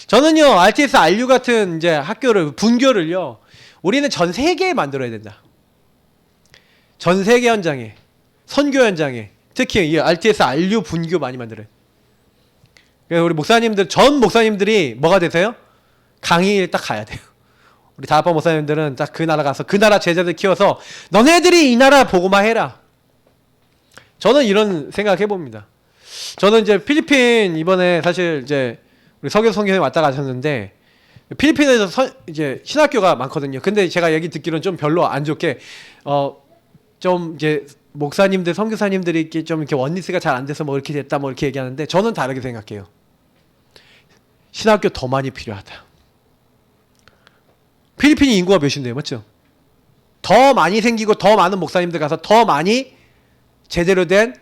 저는요 RTS, RU 같은 이제 학교를 분교를요 우리는 전 세계에 만들어야 된다. 전 세계 현장에 선교 현장에 특히 이 RTS, RU 분교 많이 만들어요. 그래서 우리 목사님들 전 목사님들이 뭐가 되세요? 강의에 딱 가야 돼요. 우리 다락방 목사님들은 딱 그 나라 가서 그 나라 제자들 키워서 너네들이 이 나라 보고만 해라. 저는 이런 생각 해봅니다. 저는 이제 필리핀 이번에 사실 이제 우리 서교 선교회 왔다 가셨는데 필리핀에서 이제 신학교가 많거든요. 근데 제가 얘기 듣기로는 좀 별로 안 좋게 좀 이제 목사님들 선교사님들이 이렇게 좀 이렇게 원리스가 잘 안 돼서 뭐 이렇게 됐다 뭐 이렇게 얘기하는데 저는 다르게 생각해요. 신학교 더 많이 필요하다. 필리핀이 인구가 몇인데요, 맞죠? 더 많이 생기고 더 많은 목사님들 가서 더 많이 제대로 된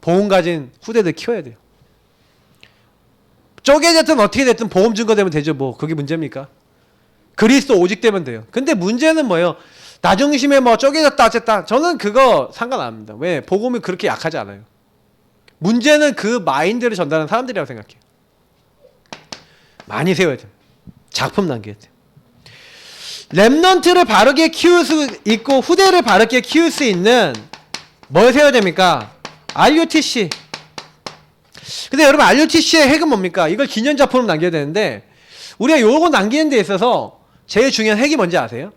복음 가진 후대들 키워야 돼요. 쪼개 됐든 어떻게 됐든 복음 증거되면 되죠. 뭐 그게 문제입니까? 그리스도 오직 되면 돼요. 근데 문제는 뭐예요? 나 중심에 뭐 쪼개졌다 어쨌다. 저는 그거 상관 안 합니다. 왜? 복음이 그렇게 약하지 않아요. 문제는 그 마인드를 전달하는 사람들이라고 생각해요. 많이 세워야 돼요. 작품 남겨야 돼요. 랩넌트를 바르게 키울 수 있고 후대를 바르게 키울 수 있는 뭘 세워야 됩니까? RUTC. 근데 여러분 RUTC의 핵은 뭡니까? 이걸 기념작품으로 남겨야 되는데 우리가 요거 남기는 데 있어서 제일 중요한 핵이 뭔지 아세요?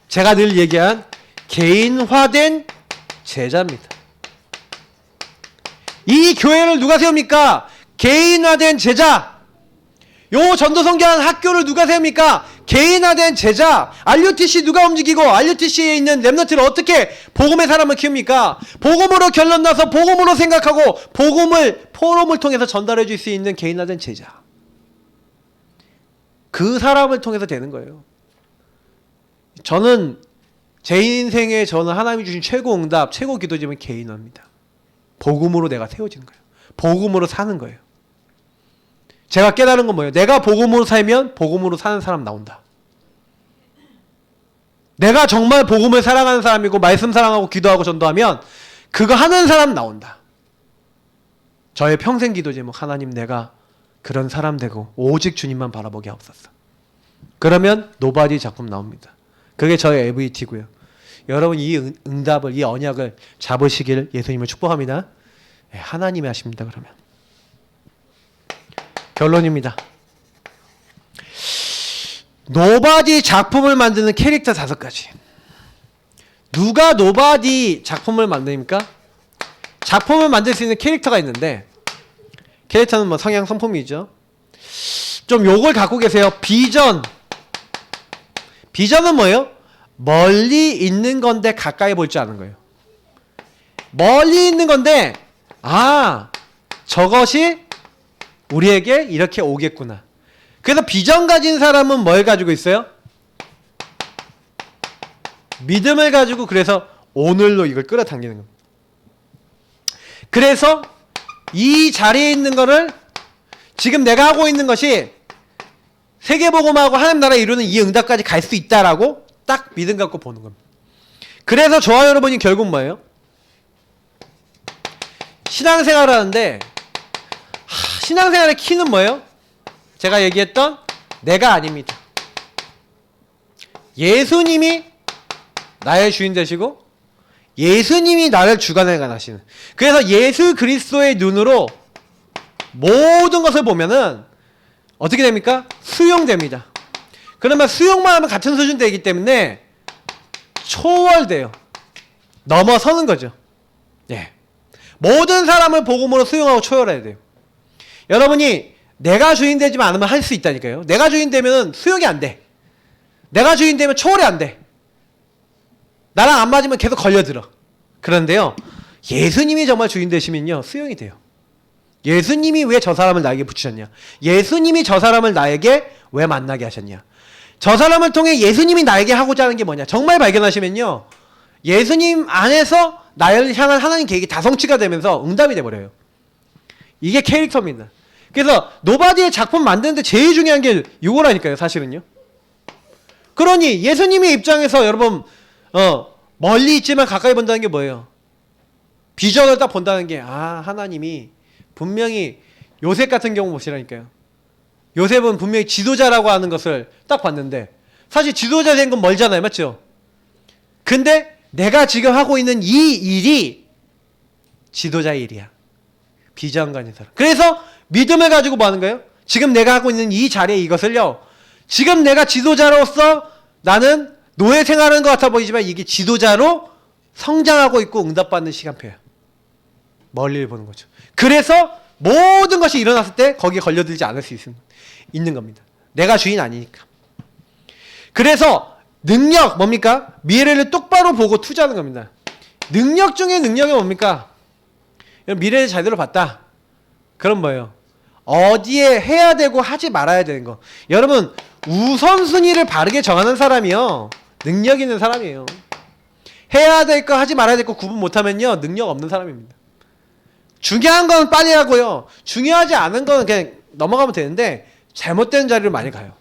제가 늘 얘기한 개인화된 제자입니다. 이 교회를 누가 세웁니까? 개인화된 제자. 요 전도선교하는 학교를 누가 세웁니까? 개인화된 제자. RUTC 누가 움직이고 RUTC에 있는 랩넌트를 어떻게 복음의 사람을 키웁니까? 복음으로 결론 나서 복음으로 생각하고 복음을 포럼을 통해서 전달해 줄 수 있는 개인화된 제자. 그 사람을 통해서 되는 거예요. 저는 제 인생에 저는 하나님이 주신 최고 응답, 최고 기도지면 개인화입니다. 복음으로 내가 세워지는 거예요. 복음으로 사는 거예요. 제가 깨달은 건 뭐예요? 내가 복음으로 살면 복음으로 사는 사람 나온다. 내가 정말 복음을 사랑하는 사람이고 말씀 사랑하고 기도하고 전도하면 그거 하는 사람 나온다. 저의 평생 기도 제목 하나님 내가 그런 사람 되고 오직 주님만 바라보게 하옵소서. 그러면 노바디 작품 나옵니다. 그게 저의 LVT고요. 여러분 이 응답을 이 언약을 잡으시길 예수님을 축복합니다. 예, 하나님이 하십니다. 그러면 결론입니다. 노바디 작품을 만드는 캐릭터 5가지. 누가 노바디 작품을 만듭니까? 작품을 만들 수 있는 캐릭터가 있는데, 캐릭터는 뭐 성향 성품이죠. 좀 요걸 갖고 계세요. 비전. 비전은 뭐예요? 멀리 있는 건데 가까이 볼 줄 아는 거예요. 멀리 있는 건데, 아, 저것이 우리에게 이렇게 오겠구나. 그래서 비전 가진 사람은 뭘 가지고 있어요? 믿음을 가지고, 그래서 오늘로 이걸 끌어당기는 겁니다. 그래서 이 자리에 있는 거를, 지금 내가 하고 있는 것이 세계복음하고 하나님 나라 이루는 이 응답까지 갈 수 있다라고 딱 믿음 갖고 보는 겁니다. 그래서 저와 여러분이 결국 뭐예요? 신앙생활을 하는데, 신앙생활의 키는 뭐예요? 제가 얘기했던 내가 아닙니다. 예수님이 나의 주인 되시고 예수님이 나를 주관해가 하시는. 그래서 예수 그리스도의 눈으로 모든 것을 보면은 어떻게 됩니까? 수용됩니다. 그러면 수용만 하면 같은 수준 되기 때문에 초월돼요. 넘어서는 거죠. 예. 모든 사람을 복음으로 수용하고 초월해야 돼요. 여러분이 내가 주인 되지만 않으면 할 수 있다니까요. 내가 주인 되면 수용이 안 돼. 내가 주인 되면 초월이 안 돼. 나랑 안 맞으면 계속 걸려들어. 그런데요, 예수님이 정말 주인 되시면요, 수용이 돼요. 예수님이 왜 저 사람을 나에게 붙이셨냐? 예수님이 저 사람을 나에게 왜 만나게 하셨냐? 저 사람을 통해 예수님이 나에게 하고자 하는 게 뭐냐? 정말 발견하시면요, 예수님 안에서 나를 향한 하나님 계획이 다 성취가 되면서 응답이 돼버려요. 이게 캐릭터입니다. 그래서 노바디의 작품 만드는데 제일 중요한 게 이거라니까요, 사실은요. 그러니 예수님의 입장에서 여러분, 멀리 있지만 가까이 본다는 게 뭐예요? 비전을 딱 본다는 게, 하나님이 분명히 요셉 같은 경우 보시라니까요. 요셉은 분명히 지도자라고 하는 것을 딱 봤는데, 사실 지도자 된 건 멀잖아요, 맞죠? 근데 내가 지금 하고 있는 이 일이 지도자의 일이야. 비전 가진 사람. 그래서 믿음을 가지고 뭐 하는 거예요? 지금 내가 하고 있는 이 자리에 이것을요, 지금 내가 지도자로서 나는 노예 생활하는 것 같아 보이지만 이게 지도자로 성장하고 있고 응답받는 시간표예요. 멀리를 보는 거죠. 그래서 모든 것이 일어났을 때 거기에 걸려들지 않을 수 있는 겁니다. 내가 주인 아니니까. 그래서 능력 뭡니까? 미래를 똑바로 보고 투자하는 겁니다. 능력 중에 능력이 뭡니까? 미래를 제대로 봤다. 그럼 뭐예요? 어디에 해야 되고 하지 말아야 되는 거. 여러분, 우선순위를 바르게 정하는 사람이요, 능력 있는 사람이에요. 해야 될 거 하지 말아야 될 거 구분 못하면요, 능력 없는 사람입니다. 중요한 건 빨리 하고요, 중요하지 않은 건 그냥 넘어가면 되는데 잘못된 자리로 많이 가요.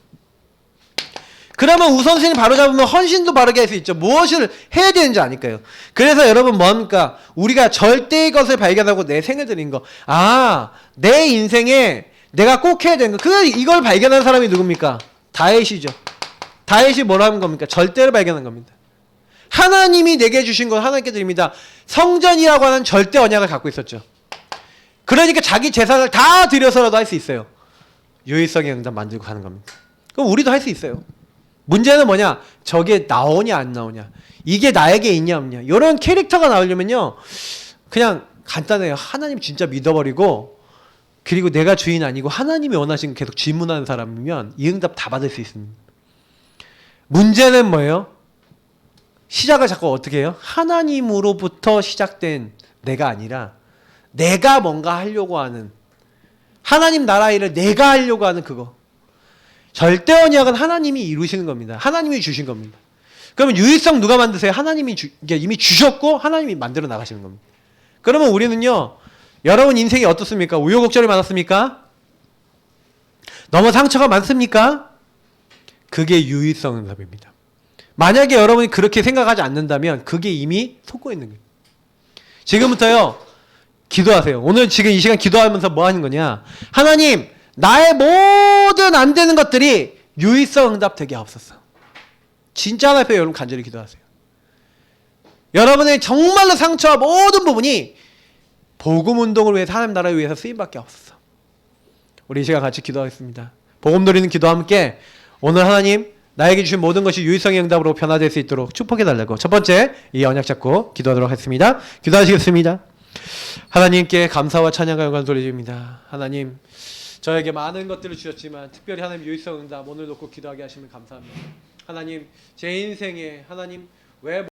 그러면 우선순위 바로 잡으면 헌신도 바르게 할 수 있죠. 무엇을 해야 되는지 아니까요. 그래서 여러분 뭡니까? 우리가 절대의 것을 발견하고 내 생을 드린 거. 내 인생에 내가 꼭 해야 되는 거. 이걸 발견한 사람이 누굽니까? 다윗이죠. 다윗이 뭘 하는 겁니까? 절대를 발견한 겁니다. 하나님이 내게 주신 건 하나님께 드립니다. 성전이라고 하는 절대 언약을 갖고 있었죠. 그러니까 자기 재산을 다 들여서라도 할 수 있어요. 유일성의 응답 만들고 가는 겁니다. 그럼 우리도 할 수 있어요. 문제는 뭐냐? 저게 나오냐 안 나오냐, 이게 나에게 있냐 없냐. 이런 캐릭터가 나오려면요, 그냥 간단해요. 하나님 진짜 믿어버리고, 그리고 내가 주인 아니고 하나님이 원하시는 거 계속 질문하는 사람이면 이 응답 다 받을 수 있습니다. 문제는 뭐예요? 시작을 자꾸 어떻게 해요? 하나님으로부터 시작된 내가 아니라 내가 뭔가 하려고 하는, 하나님 나라 일을 내가 하려고 하는 그거. 절대 언약은 하나님이 이루시는 겁니다. 하나님이 주신 겁니다. 그러면 유일성 누가 만드세요? 하나님이 이미 주셨고 하나님이 만들어 나가시는 겁니다. 그러면 우리는요, 여러분 인생이 어떻습니까? 우여곡절이 많았습니까? 너무 상처가 많습니까? 그게 유일성 응답입니다. 만약에 여러분이 그렇게 생각하지 않는다면 그게 이미 속고 있는 거예요. 지금부터요, 기도하세요. 오늘 지금 이 시간 기도하면서 뭐 하는 거냐? 하나님, 나의 모든 안 되는 것들이 유일성 응답 되게 하옵소서. 진짜 하나님 앞에 여러분 간절히 기도하세요. 여러분의 정말로 상처와 모든 부분이 복음 운동을 위해서 하나님 나라를 위해서 쓰임밖에 없어. 우리 이 시간 같이 기도하겠습니다. 복음 드리는 기도와 함께 오늘 하나님 나에게 주신 모든 것이 유의성의 응답으로 변화될 수 있도록 축복해달라고 첫 번째 이 언약 잡고 기도하도록 하겠습니다. 기도하시겠습니다. 하나님께 감사와 찬양과 영광을 돌려드립니다. 하나님 저에게 많은 것들을 주셨지만 특별히 하나님 유의성 응답 오늘 놓고 기도하게 하시면 감사합니다. 하나님 제 인생에 하나님 왜